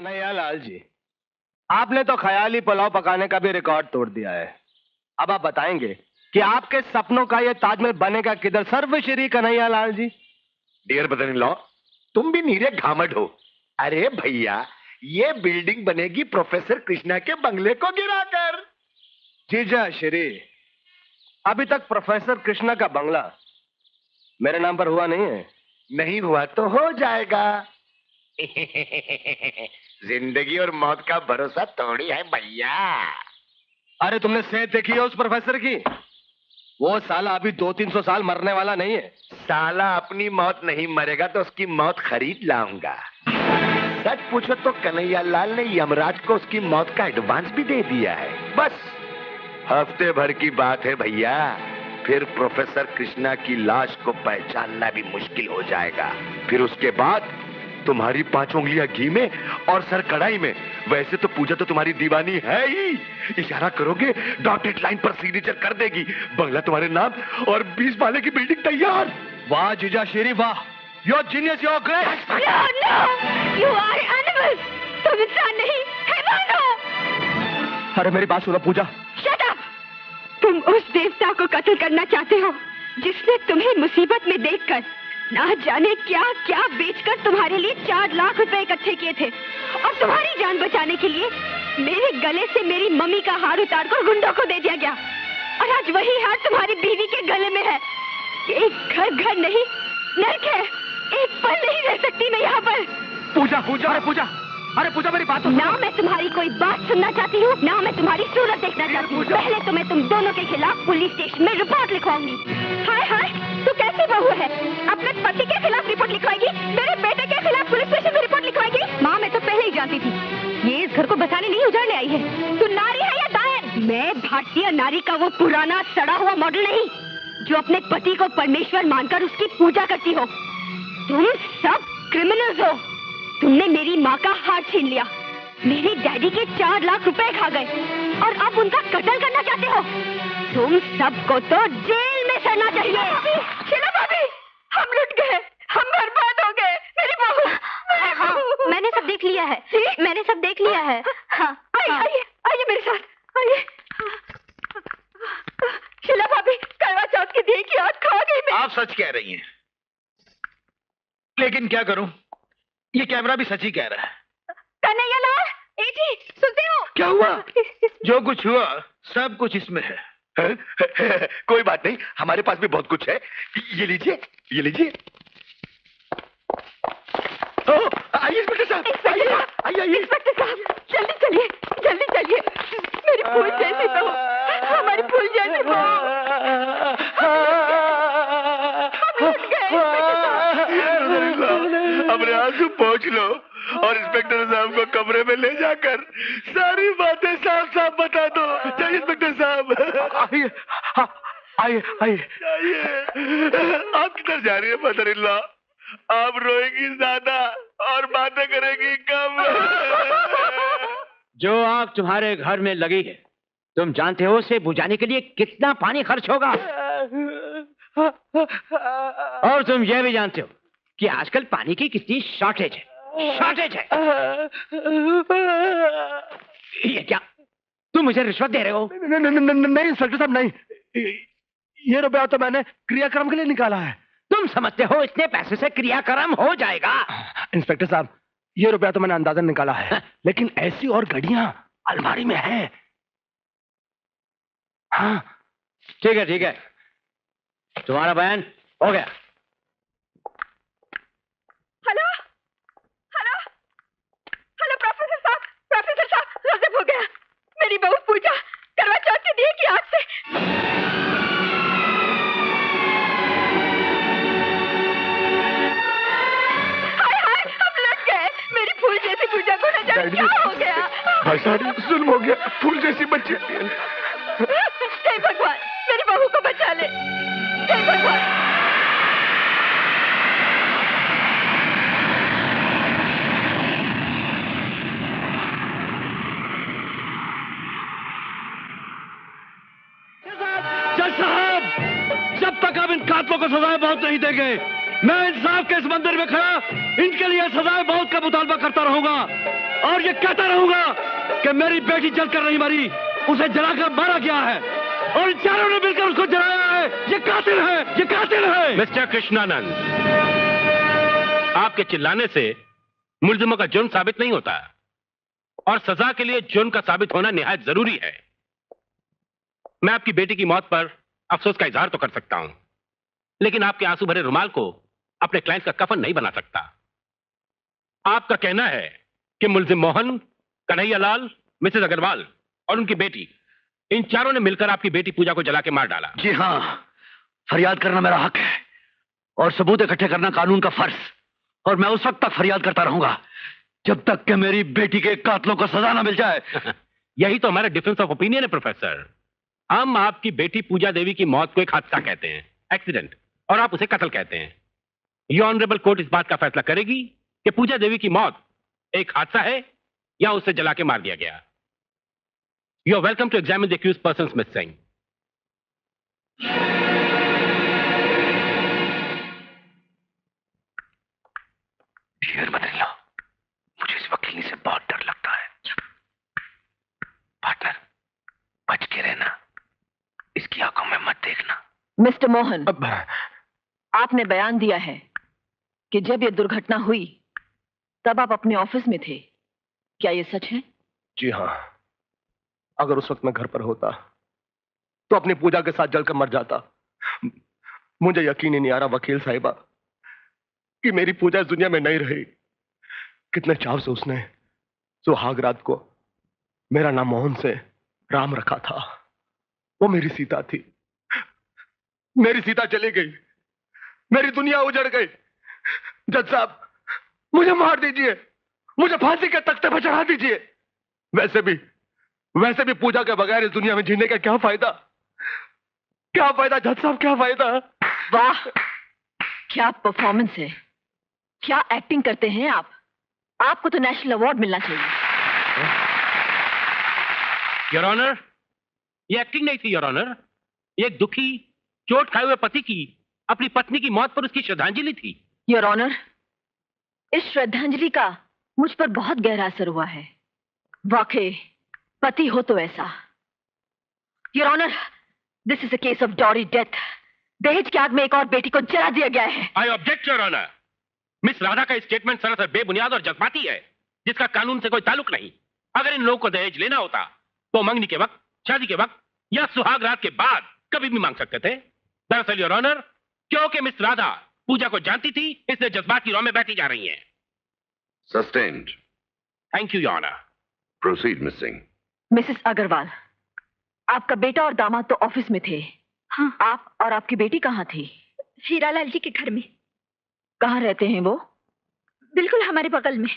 कन्हैया लाल जी, आपने तो ख्याली पुलाव पकाने का भी रिकॉर्ड तोड़ दिया है। अब आप बताएंगे कि आपके सपनों का ये ताजमहल बनेगा किधर, सर्वश्री Kanhaiya Lal ji? Dear brother in law, तुम भी नीरे घामट हो। अरे भैया, ये बिल्डिंग बनेगी प्रोफेसर कृष्णा के बंगले को गिराकर। जीजा श्री, अभी तक प्रोफेसर कृष्णा का बंगला मेरे नाम पर हुआ नहीं है। नहीं हुआ तो हो जाएगा। जिंदगी और मौत का भरोसा थोड़ी है भैया। अरे तुमने सेहत देखी है उस प्रोफेसर की? वो साला अभी 200-300 साल मरने वाला नहीं है। साला अपनी मौत नहीं मरेगा तो उसकी मौत खरीद लाऊंगा। सच पूछो तो कन्हैया लाल ने यमराज को उसकी मौत का एडवांस भी दे दिया है। बस हफ्ते भर की बात है भैया, फिर प्रोफेसर कृष्णा की लाश को पहचानना भी मुश्किल हो जाएगा। फिर उसके बाद तुम्हारी 5 उंगलियां घी में और सर कढ़ाई में। वैसे तो पूजा तो तुम्हारी दीवानी है ही, इशारा करोगे डॉटेड लाइन पर सिग्नेचर कर देगी, बंगला तुम्हारे नाम और 20 माले की बिल्डिंग तैयार। वाह जीजा श्री वाह, your genius, your great. You are animal, तुम इंसान नहीं हैवान हो। अरे मेरी बात सुनो पूजा। Shut up. तुम उस देवता को कत्ल करना चाहते हो जिसने तुम्हें मुसीबत में देखकर ना जाने क्या क्या बेचकर तुम्हारे लिए 4 लाख रुपए इकट्ठे किए थे, और तुम्हारी जान बचाने के लिए मेरे गले से मेरी मम्मी का हार उतार कर गुंडों को दे दिया गया, और आज वही हार तुम्हारी बीवी के गले में है। एक घर नहीं, नर्क है। एक पल नहीं रह सकती मैं यहाँ पर। पूजा पूजा, अरे पूजा मेरी बात तो ना मैं तुम्हारी कोई बात सुनना चाहती हूँ, ना मैं तुम्हारी सूरत देखना चाहती हूँ। पहले तो मैं तुम दोनों के खिलाफ पुलिस स्टेशन में रिपोर्ट लिखवाऊंगी। हाय हाय, तू कैसी बहू है? अपने पति के खिलाफ रिपोर्ट लिखवाएगी, मेरे बेटे के खिलाफ पुलिस स्टेशन में रिपोर्ट लिखवाएगी? माँ, मैं तो पहले ही जानती थी ये इस घर को बचाने नहीं उजाड़ने आई है। तू नारी है या दायन? मैं भारतीय नारी का वो पुराना सड़ा हुआ मॉडल नहीं जो अपने पति को परमेश्वर मानकर उसकी पूजा करती हो। तुम सब क्रिमिनल्स हो। तुमने मेरी माँ का हार्ट छीन लिया, मेरे डैडी के 4 लाख रुपए खा गए, और अब उनका कत्ल करना चाहते हो। तुम सबको तो जेल में सड़ना चाहिए। शीला भाभी, हम लुट गए, हम बर्बाद हो गए। मेरी बहू। मैंने सब देख लिया है, मैंने सब देख लिया है। हाँ, आइए आइए मेरे साथ आइए। शीला भाभी, करवा चौथ की दी की याद खा गई मैं। आप सच कह रही हैं, लेकिन क्या करूं, ये कैमरा भी सच ही कह रहा है। कन्हैया लाल, जी सुनते हो? क्या हुआ? जो कुछ हुआ सब कुछ इसमें है। कोई बात नहीं, हमारे पास भी बहुत कुछ है। ये लीजिए, ये लीजिए। आइए इंस्पेक्टर साहब, आइए। इंस्पेक्टर साहब, जल्दी चलिए, जल्दी चलिए। मेरी फूल जैसी बहू, हमारी फूल जैसी बहू। अपने आंसू पोंछ लो और इंस्पेक्टर साहब को कमरे में ले जाकर सारी बातें साफ साफ बता दो। चाहिए इंस्पेक्टर साहब? आइए। आप किधर जा रही है मदर इन लॉ? आप रोएगी ज्यादा और बातें करेगी कम। जो आग तुम्हारे घर में लगी है, तुम जानते हो उसे बुझाने के लिए कितना पानी खर्च होगा? और तुम यह भी जानते हो कि आजकल पानी की कितनी शॉर्टेज है। ये क्या, तुम मुझे रिश्वत दे रहे हो? नहीं इंस्पेक्टर साहब, नहीं। ये रुपया तो मैंने क्रियाक्रम के लिए निकाला है। तुम समझते हो इतने पैसे से क्रियाक्रम हो जाएगा? इंस्पेक्टर साहब, ये रुपया तो मैंने अंदाजन निकाला है, लेकिन ऐसी और घड़ियां अलमारी में है। हाँ ठीक है, तुम्हारा बयान हो गया। हेलो प्रोफेसर साहब, गजब हो गया। मेरी बहू पूजा करवा चौथ की दी की आग से। हाय, हम लुट गए। मेरी फूल जैसी पूजा को न जाने क्या हो गया। भाई साहब, जुल्म हो गया। फूल जैसी बच्ची। हे भगवान, मेरी बहू को बचा ले। हे भगवान। जज साहब, जब तक आप इन कातलों को सजाएं बहुत नहीं देंगे, मैं इंसाफ के इस मंदिर में खड़ा इनके लिए सजाएं बहुत का मुतालबा करता रहूंगा। और ये कहता रहूंगा कि मेरी बेटी जलकर नहीं मरी, उसे जलाकर मारा गया है और इन चारों ने मिलकर उसको जलाया है। ये कातिल है, ये कातिल है। मिस्टर कृष्णानंद, आपके चिल्लाने से मुलजिमों का जुर्म साबित नहीं होता और सजा के लिए जुर्म का साबित होना निहायत जरूरी है। मैं आपकी बेटी की मौत पर अफसोस का इजहार तो कर सकता हूं, लेकिन आपके आंसू भरे रुमाल को अपने क्लाइंट का कफन नहीं बना सकता। आपका कहना है कि मुलजिम मोहन, कन्हैयालाल, मिसेस अग्रवाल और उनकी बेटी, इन चारों ने मिलकर आपकी बेटी पूजा को जला के मार डाला। जी हाँ, फरियाद करना मेरा हक है और सबूत इकट्ठे करना कानून का फर्ज, और मैं उस वक्त तक फरियाद करता रहूंगा जब तक कि मेरी बेटी के कातलों को सजा ना मिल जाए। यही तो हमारा डिफरेंस ऑफ ओपिनियन है प्रोफेसर। हम आपकी बेटी पूजा देवी की मौत को एक हादसा कहते हैं, एक्सीडेंट, और आप उसे कत्ल कहते हैं। ये ऑनरेबल कोर्ट इस बात का फैसला करेगी कि पूजा देवी की मौत एक हादसा है या उसे जला के मार दिया गया। You are welcome to examine the accused person, miss Singh. शेर मत लो, मुझे इस वकील से बहुत डर लगता है। पार्टनर, बच के रहना, इसकी आंखों में मत देखना। मिस्टर मोहन, आपने बयान दिया है कि जब यह दुर्घटना हुई तब आप अपने ऑफिस में थे, क्या यह सच है? जी हाँ, अगर उस वक्त मैं घर पर होता तो अपनी पूजा के साथ जलकर मर जाता। मुझे यकीन ही नहीं आ रहा वकील साहिबा कि मेरी पूजा इस दुनिया में नहीं रही। कितने चाव से उसने सुहाग रात को मेरा नाम मोहन से राम रखा था। वो मेरी सीता थी, मेरी सीता चली गई, मेरी दुनिया उजड़ गई। जज साहब, मुझे मार दीजिए, मुझे फांसी के तख्ते पर चढ़ा दीजिए। वैसे भी पूजा के बगैर इस दुनिया में जीने का क्या फायदा? क्या फायदा जज साहब, क्या फायदा? वाह, क्या परफॉर्मेंस है, क्या एक्टिंग करते हैं आप। आपको तो नेशनल अवार्ड मिलना चाहिए। योर ऑनर, ये एक्टिंग नहीं थी योर ऑनर, ये एक दुखी, चोट खाए हुए पति की अपनी पत्नी की मौत पर उसकी श्रद्धांजलि थी। योर ऑनर, इस श्रद्धांजलि का मुझ पर बहुत गहरा असर हुआ है। वाकई पति हो तो ऐसा। Your honour, this is a case of dowry death. दहेज की आग में एक और बेटी को जला दिया गया है। I object your honour. Miss Radha का स्टेटमेंट सरासर बेबुनियाद और जज्बाती है, जिसका कानून से कोई ताल्लुक नहीं। अगर इन लोगों को दहेज लेना होता तो मंगनी के वक्त, शादी के वक्त या सुहाग रात के बाद कभी भी मांग सकते थे। दरअसल योर ऑनर, क्योंकि मिस राधा पूजा को जानती थी, इसलिए जज्बात की रौ में बैठी जा रही हैं। Sustained. Thank you your honour. Proceed miss Singh. Mrs Agarwal, आपका बेटा और दामाद तो ऑफिस में थे। हाँ। आप और आपकी बेटी कहाँ थी? हीरालाल जी के घर में। कहाँ रहते हैं वो? बिल्कुल हमारे बगल में।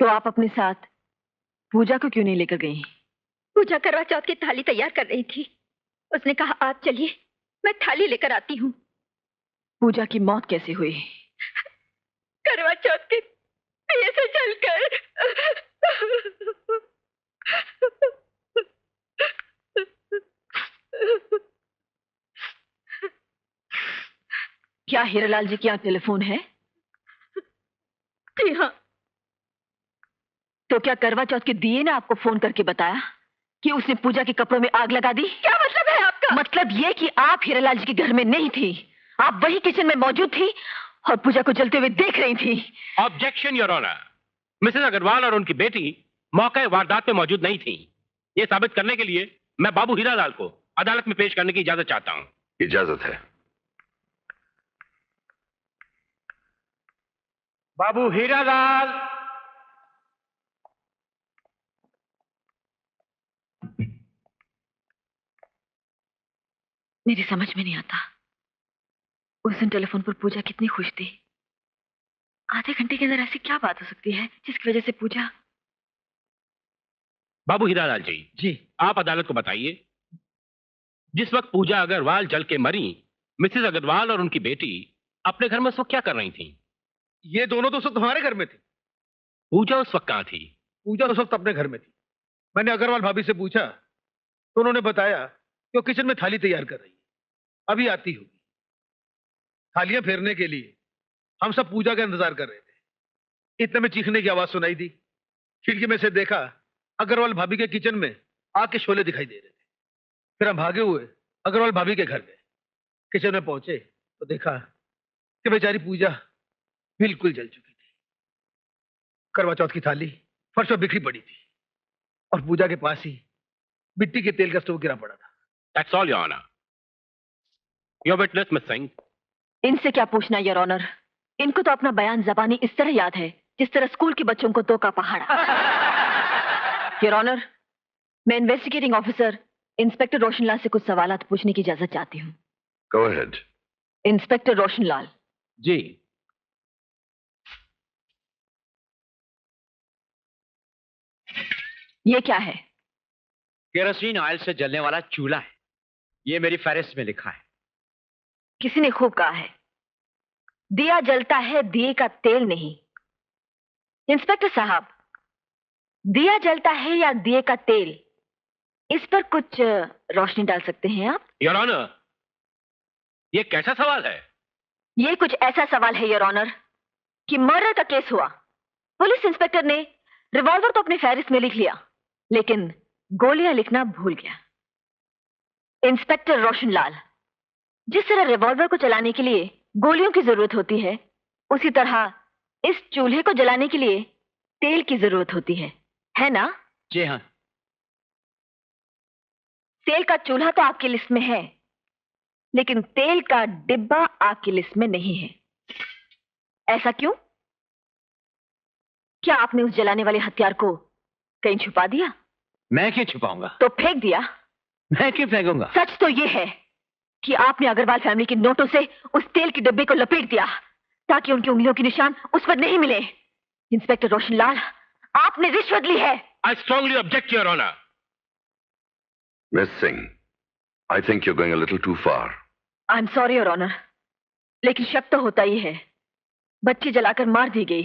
तो आप अपने साथ पूजा को क्यों नहीं लेकर गई? पूजा करवा चौथ की थाली तैयार कर रही थी। उसने कहा आप चलिए, मैं थाली लेकर आती हूँ। पूजा की मौत कैसे हुई? करवा चौथ के दिए से जलकर। क्या हीरालाल जी के यहाँ टेलीफोन है? जी हाँ। तो क्या करवा चौथ के दिए ने आपको फोन करके बताया कि उसने पूजा के कपड़ों में आग लगा दी? क्या मतलब है आपका? मतलब ये कि आप हीरालाल जी के घर में नहीं थी, आप वही किचन में मौजूद थी और पूजा को जलते हुए देख रही थी। Objection your honour. Mrs Agarwal और उनकी बेटी मौके वारदात में मौजूद नहीं थी। ये साबित करने के लिए मैं बाबू हीरालाल को अदालत में पेश करने की इजाजत चाहता हूं। इजाजत है। बाबू हीरालाल। मेरी समझ में नहीं आता, उस दिन टेलीफोन पर पूजा कितनी खुश थी। आधे घंटे के अंदर ऐसी क्या बात हो सकती है जिसकी वजह से पूजा। बाबू हीरालाल जी, आप अदालत को बताइए, जिस वक्त पूजा अग्रवाल जल के मरी, मिसेस अग्रवाल और उनकी बेटी अपने घर में उस वक्त क्या कर रही थी? ये दोनों तो उस वक्त हमारे घर में थे। पूजा उस वक्त कहां थी? पूजा उस वक्त अपने घर में थी। मैंने अग्रवाल भाभी से पूछा तो उन्होंने बताया कि वो किचन में थाली तैयार कर रही है, अभी आती होगी। थालियां फेरने के लिए हम सब पूजा का इंतजार कर रहे थे। इतने में चीखने की आवाज सुनाई दी। खिड़की में से देखा अग्रवाल भाभी के किचन में आग के शोले दिखाई दे रहे थे। फिर हम भागे हुए अग्रवाल भाभी के घर गए। किचन में पहुंचे तो देखा कि बेचारी पूजा बिल्कुल जल चुकी थी। करवा चौथ की थाली फर्श पर बिखरी पड़ी थी और पूजा के पास ही मिट्टी के तेल का स्टोव गिरा पड़ा था। That's all, Your Honor. Your witness, Miss Singh. इनसे क्या पूछना योर ऑनर, इनको तो अपना बयान जबानी इस तरह याद है जिस तरह स्कूल के बच्चों को 2 का पहाड़ा। योर ऑनर, मैं इन्वेस्टिगेटिंग ऑफिसर इंस्पेक्टर रोशनलाल से कुछ सवालात पूछने की इजाजत चाहती हूँ। Go ahead. इंस्पेक्टर रोशनलाल, जी। ये क्या है? केरोसिन ऑयल से जलने वाला चूल्हा है, ये मेरी फहरिस्त में लिखा है। किसी ने खूब कहा है, दिया जलता है दिए का तेल नहीं। इंस्पेक्टर साहब, दिया जलता है या दिए का तेल, इस पर कुछ रोशनी डाल सकते हैं आप? Your Honor, ये कैसा सवाल है? ये कुछ ऐसा सवाल है योर ऑनर कि मर्डर का केस हुआ, पुलिस इंस्पेक्टर ने रिवॉल्वर तो अपने फहरिस्त में लिख लिया लेकिन गोलियां लिखना भूल गया। इंस्पेक्टर रोशनलाल, जिस तरह रिवॉल्वर को चलाने के लिए गोलियों की जरूरत होती है, उसी तरह इस चूल्हे को जलाने के लिए तेल की जरूरत होती है ना? जी हाँ। तेल का चूल्हा तो आपकी लिस्ट में है लेकिन तेल का डिब्बा आपकी लिस्ट में नहीं है। ऐसा क्यों? क्या आपने उस जलाने वाले हथियार को कहीं छुपा दिया? मैं क्यों छुपाऊंगा? तो फेंक दिया? मैं क्यों फेंकूंगा? सच तो यह है कि आपने अग्रवाल फैमिली के नोटों से उस तेल के डिब्बे को लपेट दिया ताकि उनकी उंगलियों के निशान उस पर नहीं मिले। इंस्पेक्टर रोशनलाल, आपने रिश्वत ली है। I strongly object, Your Honor. Miss Singh, I think you're going a little too far. I'm sorry, your honour, लेकिन शक तो होता ही है। बच्ची जलाकर मार दी गई